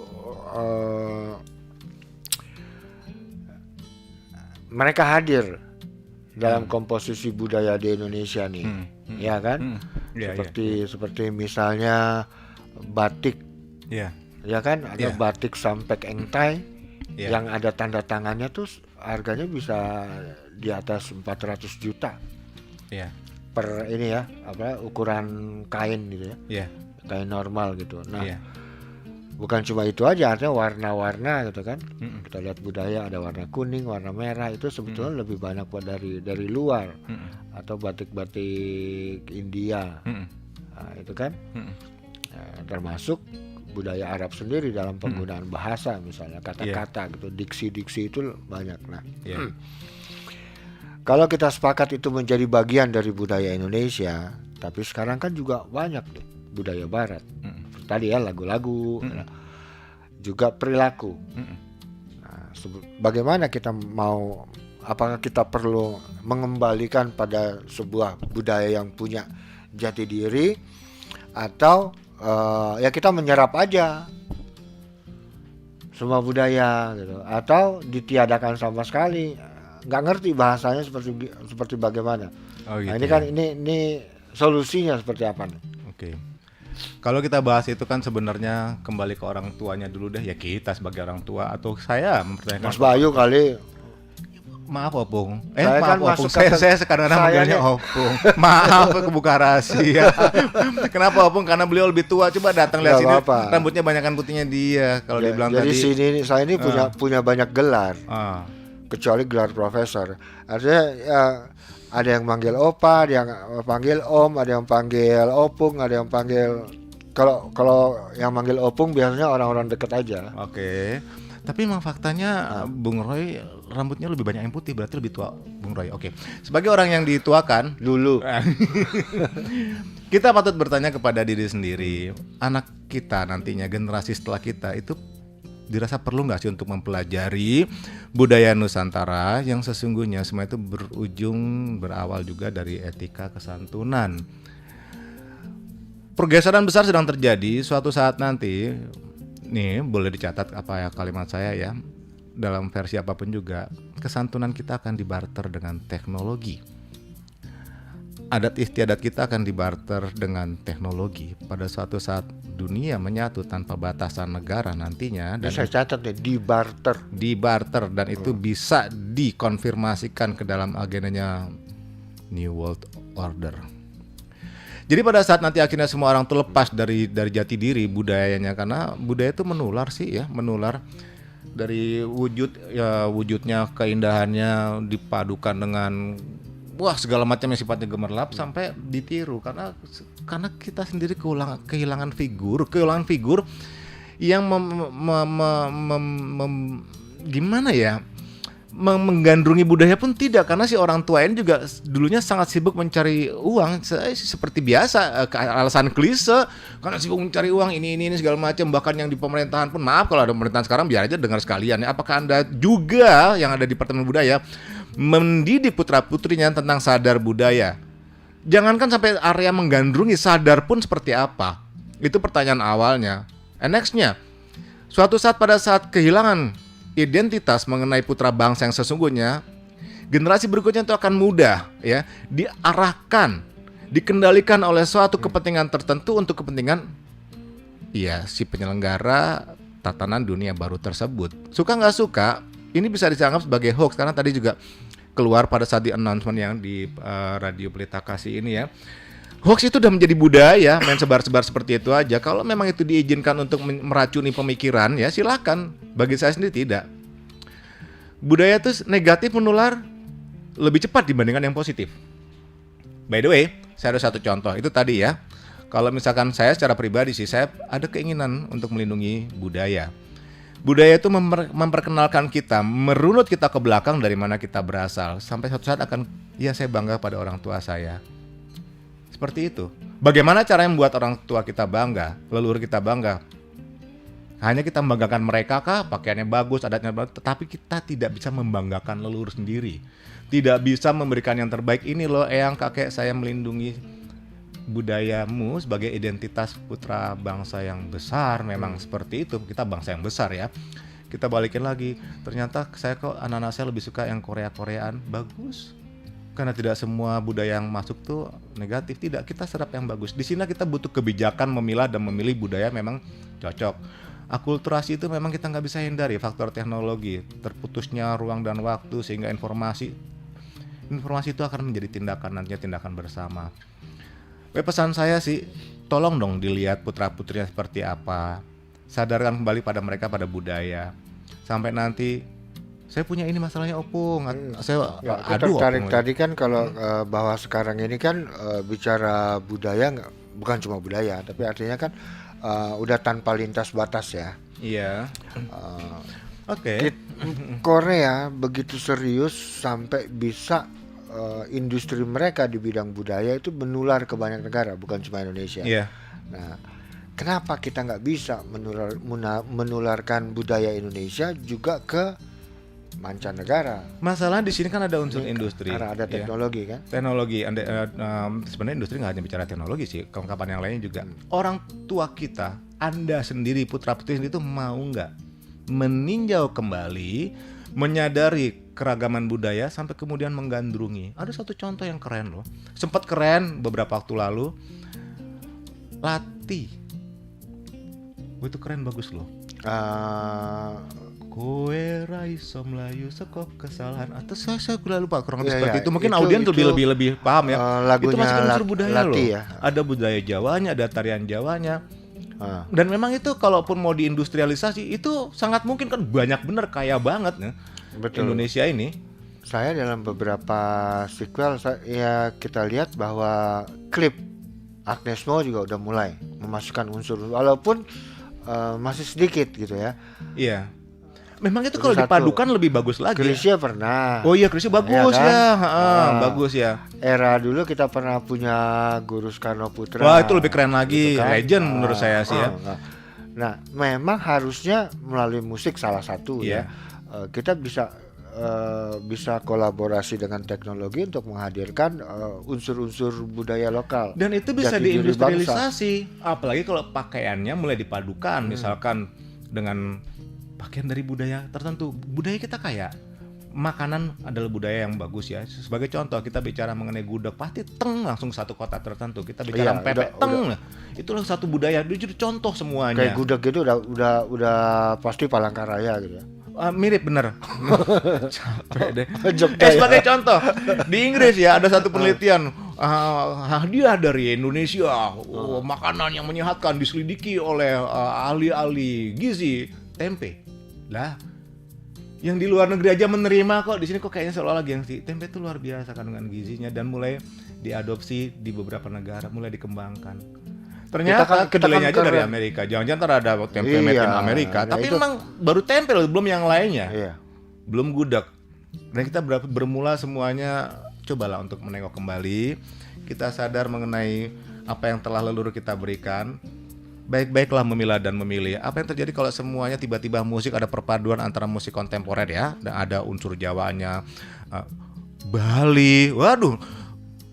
mereka hadir dalam komposisi budaya di Indonesia nih, ya kan? Seperti misalnya batik, ya kan? Ada batik Sampek Engtai yang ada tanda tangannya tuh harganya bisa di atas 400 juta per ini ya, ukuran kain gitu ya, kain normal gitu. Nah, bukan cuma itu aja, artinya warna-warna gitu kan. Kita lihat budaya ada warna kuning, warna merah, itu sebetulnya lebih banyak dari luar atau batik-batik India, nah, itu kan. Nah, termasuk budaya Arab sendiri dalam penggunaan bahasa, misalnya kata-kata gitu, diksi-diksi itu banyak. Nah, kalau kita sepakat itu menjadi bagian dari budaya Indonesia, tapi sekarang kan juga banyak nih budaya Barat. Tadi ya lagu-lagu, juga perilaku. Nah, bagaimana kita mau? Apakah kita perlu mengembalikan pada sebuah budaya yang punya jati diri, atau ya kita menyerap aja semua budaya gitu, atau ditiadakan sama sekali? Nggak ngerti bahasanya seperti bagaimana. Gitu, nah, ini kan ini solusinya seperti apa nih? Oke. Kalau kita bahas itu kan sebenarnya kembali ke orang tuanya dulu deh, ya kita sebagai orang tua, atau saya mempertanyakan Mas Bayu kali. Maaf Opung. Saya Maaf kan Opung. masuk Saya sekarang manggilnya Opung. Maaf kebuka rahasia. Kenapa Opung? Karena beliau lebih tua. Coba datang lihat sini. Rambutnya banyakan putihnya dia. Kalau dibilang jadi tadi. Jadi saya ini punya banyak gelar. Kecuali gelar profesor. Artinya ya, ada yang manggil opa, ada yang panggil om, ada yang panggil opung, ada yang panggil, kalau yang manggil opung biasanya orang-orang dekat aja. Oke. Tapi memang faktanya Bung Roy rambutnya lebih banyak yang putih, berarti lebih tua Bung Roy. Oke. Sebagai orang yang dituakan dulu, kita patut bertanya kepada diri sendiri, anak kita nantinya, generasi setelah kita itu dirasa perlu nggak sih untuk mempelajari budaya Nusantara yang sesungguhnya semua itu berawal juga dari etika kesantunan. Pergeseran besar sedang terjadi suatu saat nanti. Nih boleh dicatat apa ya kalimat saya ya, dalam versi apapun juga, kesantunan kita akan dibarter dengan teknologi. Adat istiadat kita akan dibarter dengan teknologi. Pada suatu saat dunia menyatu tanpa batasan negara nantinya, dan saya catat nih, dibarter, dan itu bisa dikonfirmasikan ke dalam agendanya New World Order. Jadi pada saat nanti akhirnya semua orang terlepas dari jati diri budayanya, karena budaya itu menular dari wujudnya, keindahannya dipadukan dengan segala macam yang sifatnya gemerlap sampai ditiru, karena kita sendiri kehilangan figur yang gimana ya, menggandrungi budaya pun tidak, karena si orang tua ini juga dulunya sangat sibuk mencari uang, seperti biasa, alasan klise, karena sibuk mencari uang ini segala macam. Bahkan yang di pemerintahan pun, maaf kalau ada pemerintahan sekarang, biar aja dengar sekalian ya, apakah Anda juga yang ada di Departemen Budaya mendidik putra-putrinya tentang sadar budaya? Jangankan sampai area menggandrungi, sadar pun seperti apa? Itu pertanyaan awalnya. And nextnya, suatu saat pada saat kehilangan identitas mengenai putra bangsa yang sesungguhnya, generasi berikutnya itu akan mudah ya diarahkan, dikendalikan oleh suatu kepentingan tertentu untuk kepentingan si penyelenggara tatanan dunia baru tersebut. Suka nggak suka, ini bisa dianggap sebagai hoax, karena tadi juga keluar pada saat di announcement yang di Radio Pelita Kasih ini ya. Hoax itu udah menjadi budaya, main sebar-sebar seperti itu aja. Kalau memang itu diizinkan untuk meracuni pemikiran, ya silakan. Bagi saya sendiri tidak. Budaya itu negatif menular, lebih cepat dibandingkan yang positif. By the way, saya ada satu contoh, itu tadi ya. Kalau misalkan saya secara pribadi sih, saya ada keinginan untuk melindungi budaya. Budaya itu memperkenalkan kita, merunut kita ke belakang dari mana kita berasal. Sampai suatu saat akan, ya saya bangga pada orang tua saya. Seperti itu. Bagaimana cara membuat orang tua kita bangga, leluhur kita bangga? Hanya kita membanggakan mereka kah, pakaiannya bagus, adatnya bagus, tetapi kita tidak bisa membanggakan leluhur sendiri. Tidak bisa memberikan yang terbaik. Ini loh eyang kakek saya melindungi budayamu sebagai identitas putra bangsa yang besar. Memang seperti itu, kita bangsa yang besar ya. Kita balikin lagi, ternyata saya kok anak-anak saya lebih suka yang Korea-Koreaan. Bagus, karena tidak semua budaya yang masuk tuh negatif. Tidak, kita serap yang bagus. Di sini kita butuh kebijakan memilah dan memilih budaya memang cocok. Akulturasi itu memang kita nggak bisa hindari, faktor teknologi, terputusnya ruang dan waktu, sehingga informasi itu akan menjadi tindakan, nantinya tindakan bersama. Pesan saya sih, tolong dong dilihat putra-putrinya seperti apa. Sadarkan kembali pada mereka, pada budaya. Sampai nanti, saya punya ini masalahnya opung. Saya tertarik tadi kan kalau bahwa sekarang ini kan bicara budaya, bukan cuma budaya, tapi artinya kan udah tanpa lintas batas ya. Iya. Oke. Korea begitu serius sampai bisa industri mereka di bidang budaya itu menular ke banyak negara, bukan cuma Indonesia. Iya. Nah, kenapa kita nggak bisa menularkan budaya Indonesia juga ke mancanegara? Masalah di sini kan ada unsur industri. Karena ada teknologi kan. Teknologi, sebenarnya industri nggak hanya bicara teknologi sih, kelengkapan yang lainnya juga. Orang tua kita, Anda sendiri, putra-putri sendiri itu mau nggak meninjau kembali, menyadari keragaman budaya sampai kemudian menggandrungi. Ada satu contoh yang keren loh, sempat keren beberapa waktu lalu, Lati. Itu keren, bagus loh. Kowe raiso melayu sekop kesalahan, atau saya lupa kurang lebih seperti itu. Mungkin audien lebih paham ya. Itu masih unsur budaya loh. Ya. Ada budaya Jawanya, ada tarian Jawanya. Dan memang itu kalaupun mau diindustrialisasi itu sangat mungkin, kan banyak bener, kaya banget ya. Betul. Indonesia ini. Saya dalam beberapa sequel ya kita lihat bahwa klip Agnes Mo juga udah mulai memasukkan unsur, walaupun masih sedikit gitu ya. Iya. Memang itu kalau dipadukan lebih bagus lagi. Krisya pernah. Oh iya, Krisya bagus ya, kan? Bagus ya. Era dulu kita pernah punya Guru Soekarno Putra. Wah, itu lebih keren lagi, gitu kan? legend menurut saya sih ya. Nah, memang harusnya melalui musik salah satu ya. Kita bisa kolaborasi dengan teknologi untuk menghadirkan unsur-unsur budaya lokal. Dan itu bisa diindustrialisasi. Apalagi kalau pakaiannya mulai dipadukan, misalkan dengan pakaian dari budaya tertentu. Budaya kita kaya. Makanan adalah budaya yang bagus ya. Sebagai contoh, kita bicara mengenai gudeg, pasti langsung satu kota tertentu. Kita bicara pepek itulah satu budaya. Itu jadi contoh semuanya. Kayak gudeg itu udah pasti Palangkaraya gitu ya. Mirip bener. Capek deh. Sebagai contoh, di Inggris ya ada satu penelitian hadiah dari Indonesia, makanan yang menyehatkan diselidiki oleh ahli-ahli gizi, tempe. Lah, yang di luar negeri aja menerima kok, di sini kok kayaknya seolah-olah gengsi. Tempe itu luar biasa kandungan gizinya, dan mulai diadopsi di beberapa negara, mulai dikembangkan. Ternyata kedelainya aja dari Amerika. Jangan-jangan ada tempe made in Amerika, tapi memang baru tempe loh, belum yang lainnya. Iya. Belum gudeg. Dan kita bermula semuanya, cobalah untuk menengok kembali. Kita sadar mengenai apa yang telah leluhur kita berikan. Baik-baiklah memilah dan memilih. Apa yang terjadi kalau semuanya tiba-tiba musik ada perpaduan antara musik kontemporer ya, dan ada unsur Jawanya, Bali, waduh,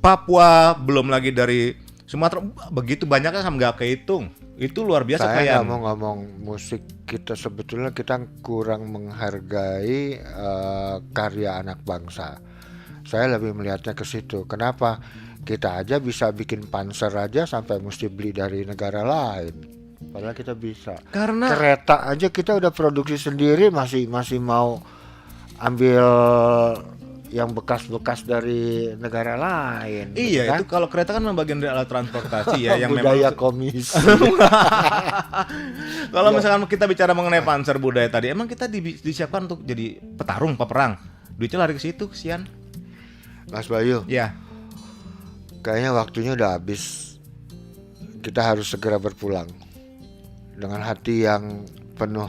Papua, belum lagi dari Sumatera, begitu banyaknya kan nggak kehitung. Itu luar biasa. Saya nggak mau ngomong musik kita, sebetulnya kita kurang menghargai karya anak bangsa. Saya lebih melihatnya ke situ. Kenapa? Kita aja bisa bikin panser aja sampai mesti beli dari negara lain. Padahal kita bisa. Karena kereta aja kita udah produksi sendiri, masih mau ambil yang bekas-bekas dari negara lain. Iya, kan? Itu kalau kereta kan bagian dari alat transportasi ya, yang budaya memang komisi. Kalau misalkan kita bicara mengenai panser budaya tadi, emang kita disiapkan untuk jadi petarung, peperang. Duitnya lari ke situ, kesian. Mas Bayu, Ya, kayaknya waktunya udah habis. Kita harus segera berpulang dengan hati yang penuh.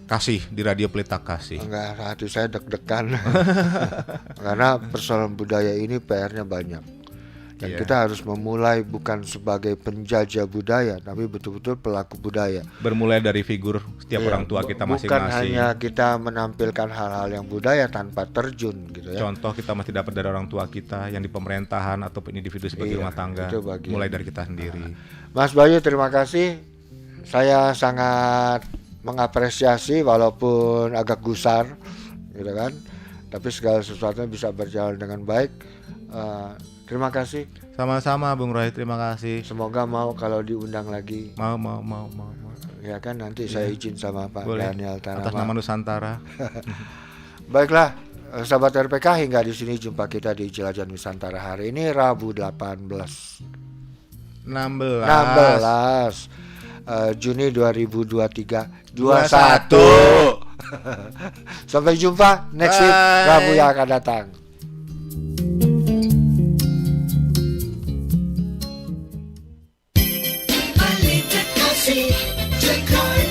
kasih di Radio Pelita Kasih. Enggak, hati saya deg-degan. Karena persoalan budaya ini PR-nya banyak. Dan Iya. kita harus memulai bukan sebagai penjajah budaya, tapi betul-betul pelaku budaya. Bermulai dari figur setiap Iya, orang tua kita bukan masing-masing. hanya kita menampilkan hal-hal yang budaya tanpa terjun gitu ya. Contoh kita masih dapat dari orang tua kita yang di pemerintahan ataupun individu sebagai Iya, rumah tangga. itu bagian. Mulai dari kita sendiri. Mas Bayu, terima kasih. Saya sangat mengapresiasi walaupun agak gusar gitu kan. Tapi segala sesuatunya bisa berjalan dengan baik. Terima kasih. Sama-sama Bung Roy, terima kasih. Semoga mau kalau diundang lagi. Mau. Ya kan, nanti saya izin sama Pak Boleh. Daniel Atas nama Tanama. Nusantara. Baiklah, sahabat RPK, hingga di sini jumpa kita di Jelajah Nusantara hari ini Rabu 18 Juni 2023 21. Sampai jumpa next week Bye. Rabu yang akan datang. Pelita Kasih, Jakarta.